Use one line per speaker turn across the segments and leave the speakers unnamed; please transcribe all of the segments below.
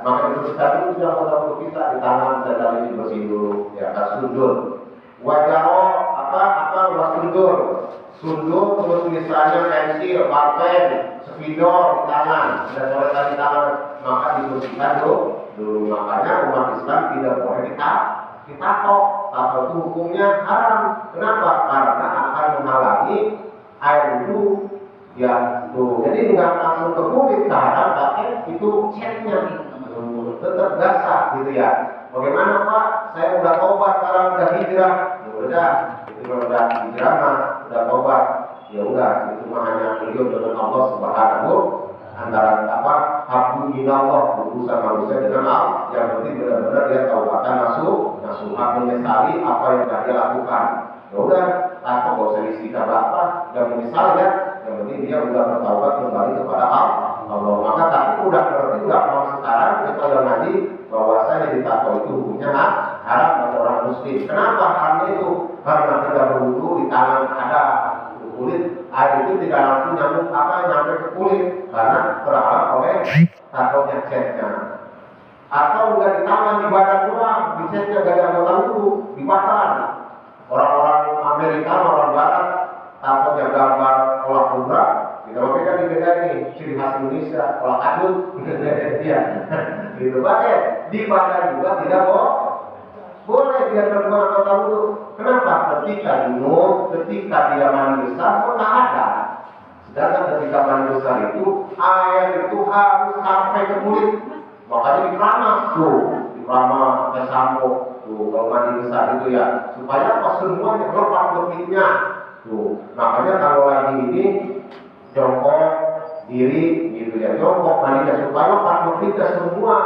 Maka dibersihkan itu sudah foto kita di tangan sekali ini bersih dulu, ya kan sundur. Wajaro apa luas sundur terus tulisannya pensil, pulpen, spidol di tangan, dan coretan di tangan, maka dibersihkan dulu. Makanya umat Islam tidak boleh ditato. Tato itu hukumnya haram. Kenapa? Karena akan menghalangi air wudhu. Ya, tuh. Jadi nggak langsung ke kulit, haram pakai itu catnya. Tetap basah gitu ya. Bagaimana Pak? Saya udah tobat, sekarang udah hijrah. Ya udah, itu udah hijrah mah, udah tobat. Ya udah, itu mah hanya beliau dengan Allah Subhanahu antara habbu minallah, urusan manusia dengan Allah. Yang penting benar-benar dia taubatan masuk menyesali apa yang telah dia lakukan. Ya udah, atau gak usah isi apa, dan menyesal ya. Yang penting dia udah bertaubat kembali kepada Allah. Maka tapi udah ngerti, udah mau sekarang kita udah ngaji bahwasanya ditato itu hukumnya haram bagi orang muslim. Kenapa haramnya itu? Karena kita berwudu di tangan ada kulit, air itu tidak langsung nyampe ke kulit karena terhalang oleh tatonya catnya. Atau enggak di tangan, di badan doang, di catnya gak ada anggota wudu, di badan. Orang-orang Amerika, orang Barat, tatonya gambar kolak kobra, kita beda nih, ciri khas Indonesia, kolak adut, ya, gitu banget. Di badan juga tidak boleh dia terbuat anggota wudu. Kenapa? Ketika dia mandi besar, kok tak ada. Sedangkan ketika mandi besar itu, air itu harus sampai ke kulit. Makanya dikeramas ke sampo tuh kalau mandi besar itu ya, supaya apa semuanya lepas lebihnya tuh. Makanya kalau lagi ini jongkok diri gitu ya, jongkok mandinya supaya lepas lebihnya semua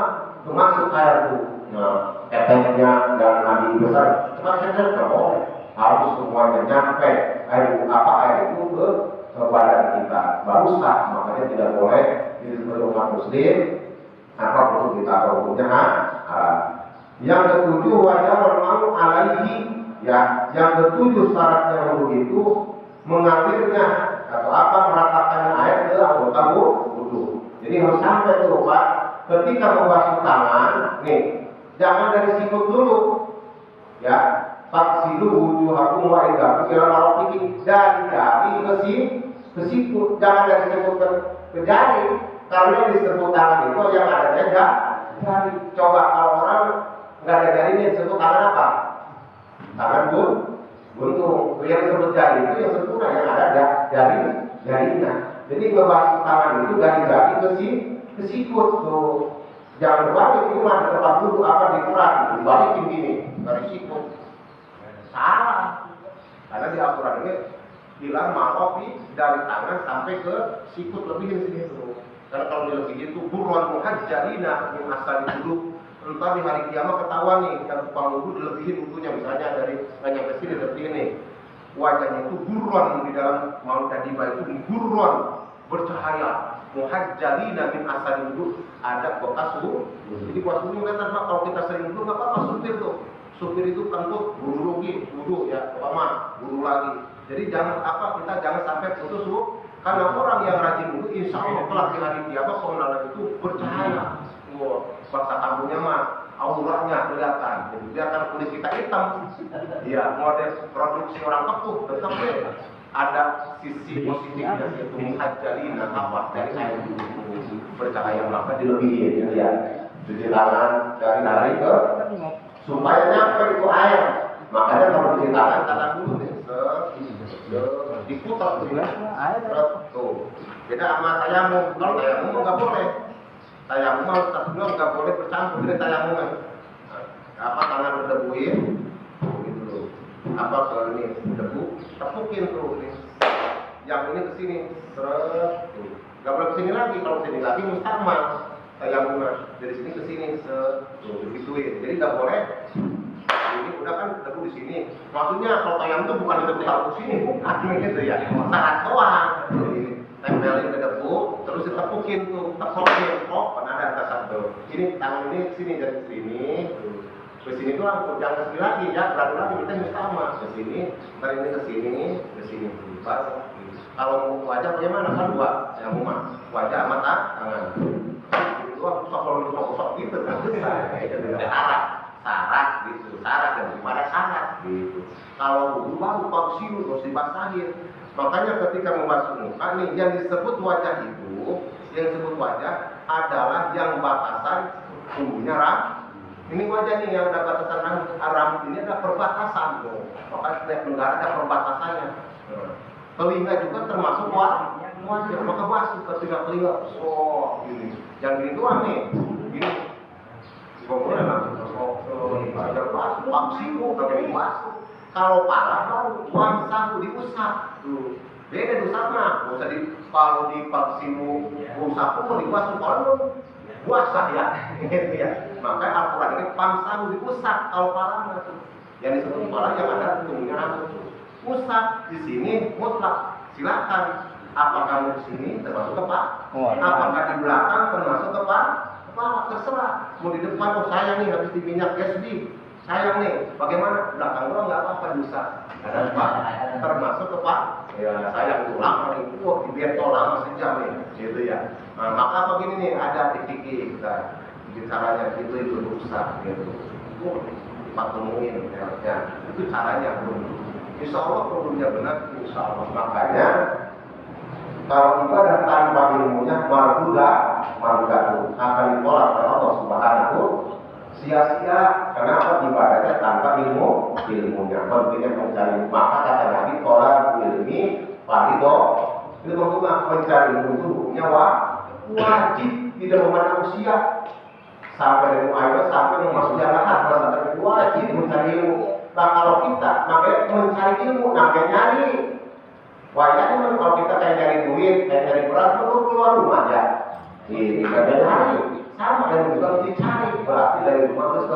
masuk air tuh. Nah, efeknya dan mandi besar cuma saja kalau harus semuanya nyampe air itu ke badan kita baru sah. Makanya tidak boleh disebut umat muslim apa perlu kita hukumnya haram. Yang ketujuh wajah mau alaihi, ya. Yang ketujuh syaratnya wudu itu mengalirnya atau meratakan air ke anggota wudu. Jadi harus sampai tuh Pak. Ketika membasuh tangan, nih jangan dari sikut dulu, ya. Faksilu wujuhakum wa idakum ila marafiqin, dari jari ke sikut, jangan dari sikut ke jari. Karena disebut tangan itu yang ada jari. Coba kalau orang nggak ada jarinya disebut tangan apa? Tangan buntung. Yang disebut jari itu yang sempurna, yang ada jarinya. Jadi ngebasuh tangan itu dari jari ke sikut tuh. Jangan berbalik itu mah di tempat duduk dikerak, dibalikin gini dari sikut. Salah. Karena di aturan ini bilang marofi dari tangan sampai ke sikut lebihin sini tuh. Karena kalau dilebihin itu buruan muhajjalina min asal dulu. Entar di hari kiamat ketahuan nih yang tukang wudu dilebihin wudunya, misalnya dari banyak ke sini dilebihin nih. Wajahnya itu buruan di dalam maut tadiba itu buruan bercahaya. Muhajjalina min asal dulu ada bekas wudu. Jadi buat wudu kelihatan Pak, kalau kita sering wudu nggak apa-apa supir tuh. Supir itu kentut buru lagi wudu ya, buru lagi. Jadi kita jangan sampai putus wudu. Karena orang yang rajin wudu insya Allah kelak di hari kiamat pengenalan itu bercahaya. Bangsa kampungnya mah auranya kelihatan. Jadi kelihatan kulit kita hitam. Iya, model produksi orang kepuh tetap ada sisi positifnya, yaitu muhajjalina dari air bercahaya, maka dilebihin ya. Cuci tangan dari hari ke supaya nyampe itu air. Makanya kalau cuci tangan dulu nih, diputar tuh. Beda sama tayamum. Kalau tayamum nggak boleh. Tayamum harus satu dua nggak boleh bercampur dengan tayamum. Tangan berdebuin, gitu loh. Ke ini debu, tepukin tuh nih. Yang ini ke sini, tuh. Nggak boleh ke sini lagi. Kalau ke sini lagi mustamal tayamum dari sini ke sini, tuh digituin. Jadi nggak boleh. Ini udah kan debu di sini. Maksudnya kalau tayamum itu bukan debu taruh sini, bukan gitu ya. Saat doang. Tempelin ke debu, terus ditepukin tuh, tepokin, pernah ada atas satu. Ini tangan ini ke sini dari sini, ke sini doang, jangan ke sini lagi ya, beradu lagi kita ini sama ke sini, ntar ini ke sini, baru. Kalau wajah bagaimana kan dua, yang rumah, wajah mata, tangan. Itu doang, sok gitu Kalau wudu baru paksiu terus dibasahin. Makanya ketika membasuh muka nih yang disebut wajah itu, yang disebut wajah adalah yang batasan tumbuhnya rambut. Ini wajah nih yang ada batasan rambut ini adalah perbatasan. Maka setiap negara ada perbatasannya. Telinga juga termasuk wajah. Maka basuh ketika telinga, gini. Yang gini doang nih, gini. Boleh langsung ada basuh, paksiu pakai basuh. Kalau parah baru wamsahu diusap tuh. Beda diusap mah, usah kalau di paksimu usap pun dibasuh kalau puasa ya. Gitu ya. Maka Al-Qur'an ini pamsahu diusap kalau parah tuh. Yang disebut parah yang ada tumbuhnya rambut. Usap di sini mutlak. Silakan. Apakah di sini termasuk kepala? Apakah di belakang termasuk kepala? Terserah. Mau di depan oh sayang nih habis di minyak SD. Sayang nih, bagaimana? Belakang gua nggak apa-apa dosa. Ada apa? Termasuk kepala. Ya sayang tulang paling kuat di bentol lama sejam nih, gitu ya. Nah, maka begini nih ada titik kita caranya itu dosa, gitu. Patunguin ya. Itu caranya belum. Insya Allah problemnya benar, insya Allah. Makanya kalau ibadah tanpa ilmunya marduda akan ditolak oleh Allah Subhanahu. Sia-sia, kenapa ibadahnya tanpa ilmunya pentingnya mencari. Maka kata Nabi tolak ilmi farido itu mencari ilmu itu hukumnya wajib, tidak memandang usia sampai ilmu ayat sampai memasuki jamaah masa wajib mencari ilmu. Nah kalau kita makanya mencari ilmu namanya nyari wajahnya kalau kita kayak nyari duit kayak nyari beras itu keluar rumah ya ini kan nyari sama dan juga dicari berarti dari rumah terus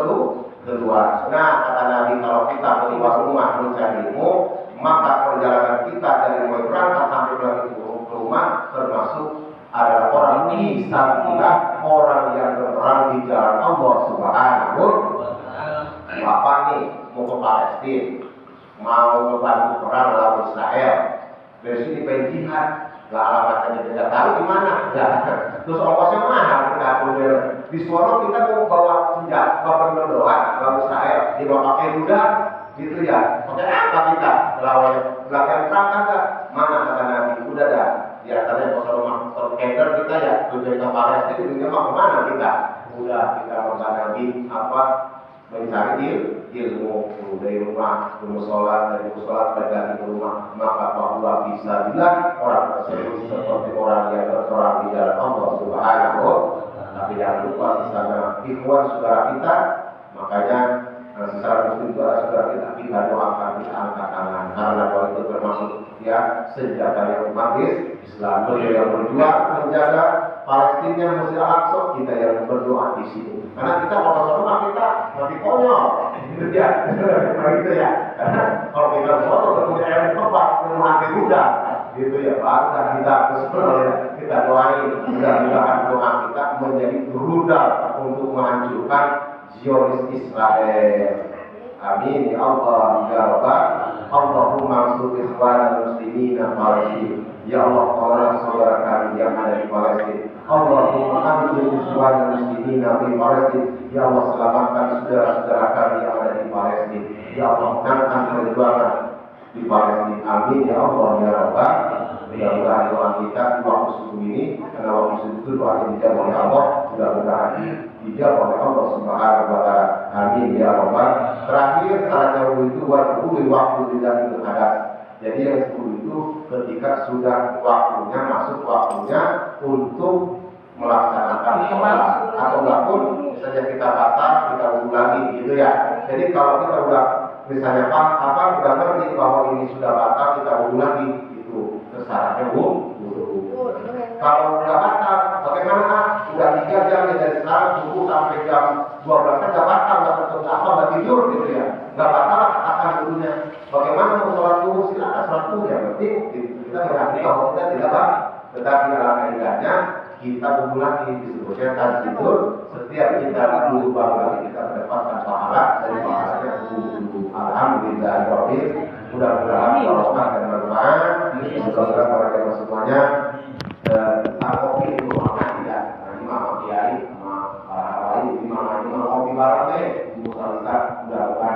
keluar. Nah kata Nabi kalau kita keluar rumah mencari ilmu maka perjalanan kita dari mulai berangkat sampai ke rumah termasuk adalah orang fisabilillah, orang yang berperang di jalan Allah Subhanahu. Bapak nih mau ke Palestina, mau membantu perang lawan Israel, dari sini pengen jihad. Lah alamatnya tidak tahu di mana. Ya. Terus ongkosnya mahal kita punya. Di Solo kita mau bawa senjata, bawa berdoa, bawa Israel, dibawa pakai kuda, gitu ya. Pakai apa kita? Lawan belakang perang kagak? Mana kata Nabi? Udah dah. Ya katanya kalau kender kita ya tujuan ke Palestina tujuannya mau kemana kita? Udah kita kata Nabi apa? Mencari ilmu dari rumah, dari musola balik ke rumah, maka bahwa bisa bilang orang tersebut seperti orang yang berperang di jalan Allah Subhanahu. Tapi jangan lupa sesama ikhwan saudara kita, makanya sesama muslim itu adalah saudara kita doakan, kita angkat tangan karena doa itu termasuk ya senjata yang humanis Islam. Beliau yang berjuang menjaga Palestina, Mesir Al-Aqsa, kita yang berdoa di sini. Karena kita kalau rumah kita mati konyol, gitu ya. Gitu ya. Kalau kita foto kemudian air tepat, mati kuda, gitu ya. Baru kita kita doain, mudah-mudahan doa kita menjadi rudal untuk menghancurkan Zionis Israel. Amin ya Allah ya Rabbal. Allahumma ansur ikhwanal muslimin Palestina. Ya Allah, tolong saudara kami yang ada di Palestina. Allahumma ansur ikhwanal muslimin di Palestina. Ya Allah, selamatkan saudara-saudara kami yang ada di Palestina. Ya Allah, menangkan perjuangan di Palestina. Amin ya Allah ya Rabbal. Mudah-mudahan doa kita di waktu subuh ini, karena waktu subuh itu doa yang dijawab oleh Allah, mudah-mudahan dijawab oleh Allah Subhanahu wa Ta'ala. Amin ya Rabbal. Terakhir salatnya itu waktu tidak hadas. Jadi yang 10 itu ketika sudah waktunya masuk waktunya untuk melaksanakan sholat atau enggak pun misalnya kita batal kita ulang lagi gitu ya. Jadi kalau kita udah misalnya udah ngerti bahwa ini sudah batal kita ulang lagi itu syaratnya kalau udah batal bagaimana? Udah 3 jam dari sekarang subuh sampai jam 12 kan nggak batal, nggak tidur gitu ya, nggak batal akan dulunya. Bagaimana mau sholat subuh silakan sholat subuh yang penting kita mengakui bahwa kita tidak batal. Tetapi dalam kaidahnya kita lagi disebutnya tidur setiap kita dulu baru lagi kita mendapatkan pahala dari pahalanya wudhu. Alhamdulillah Rabbil. Mudah-mudahan barokah dan bermanfaat. Mudah-mudahan para jemaah semuanya kopi itu makan ya. Nanti mama kiai sama para wali imam kopi bareng deh. Mudah-mudahan